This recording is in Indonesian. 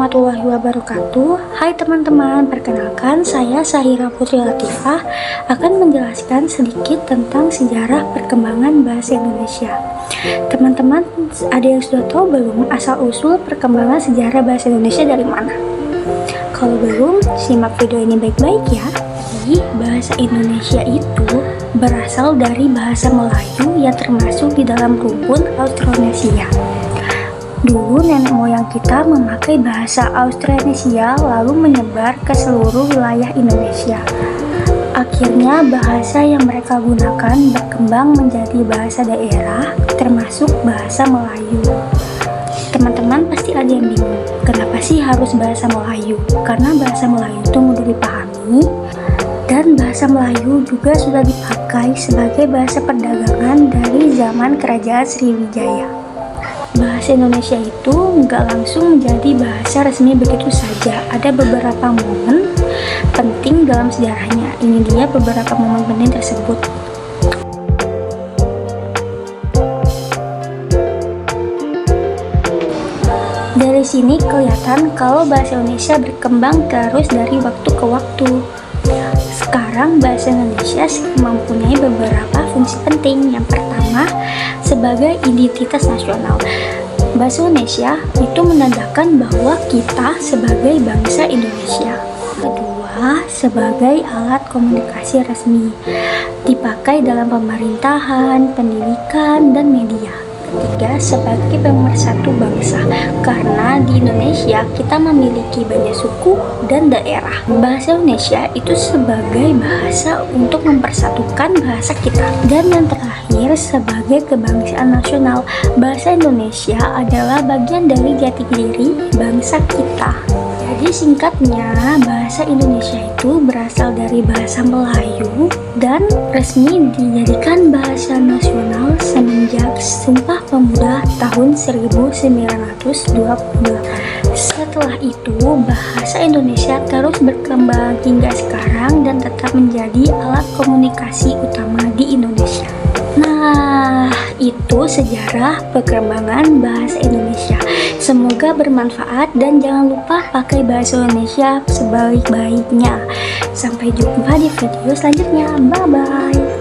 warahmatullahi wabarakatuh. Hai teman-teman, perkenalkan saya Sahira Putri Latifah akan menjelaskan sedikit tentang sejarah perkembangan bahasa Indonesia. Teman-teman, ada yang sudah tahu belum asal-usul perkembangan sejarah bahasa Indonesia dari mana? Kalau belum, simak video ini baik-baik ya. Jadi, bahasa Indonesia itu berasal dari bahasa Melayu yang termasuk di dalam rumpun Austronesia. Dulu nenek moyang kita memakai bahasa Austronesia lalu menyebar ke seluruh wilayah Indonesia. Akhirnya bahasa yang mereka gunakan berkembang menjadi bahasa daerah termasuk bahasa Melayu. Teman-teman pasti ada yang bingung, kenapa sih harus bahasa Melayu? Karena bahasa Melayu itu mudah dipahami dan bahasa Melayu juga sudah dipakai sebagai bahasa perdagangan dari zaman Kerajaan Sriwijaya. Bahasa Indonesia itu nggak langsung menjadi bahasa resmi begitu saja. Ada beberapa momen penting dalam sejarahnya. Ini dia beberapa momen penting tersebut. Dari sini kelihatan kalau bahasa Indonesia berkembang terus dari waktu ke waktu. Sekarang bahasa Indonesia mempunyai beberapa fungsi penting. Yang pertama, sebagai identitas nasional. Bahasa Indonesia itu menandakan bahwa kita sebagai bangsa Indonesia. Kedua, sebagai alat komunikasi resmi, dipakai dalam pemerintahan, pendidikan, dan media. Ketiga, sebagai pemersatu bangsa, karena di Indonesia kita memiliki banyak suku dan daerah. Bahasa Indonesia itu sebagai bahasa untuk mempersatukan bahasa kita. Dan yang terakhir, sebagai kebangsaan nasional, bahasa Indonesia adalah bagian dari jati diri bangsa kita. Jadi singkatnya, bahasa Indonesia itu berasal dari bahasa Melayu dan resmi dijadikan bahasa nasional semenjak Sumpah Pemuda tahun 1928. Setelah itu, bahasa Indonesia terus berkembang hingga sekarang dan tetap menjadi alat komunikasi utama di Indonesia. Nah, itu sejarah perkembangan bahasa Indonesia. Semoga bermanfaat dan jangan lupa pakai bahasa Indonesia sebaik-baiknya. Sampai jumpa di video selanjutnya. Bye-bye.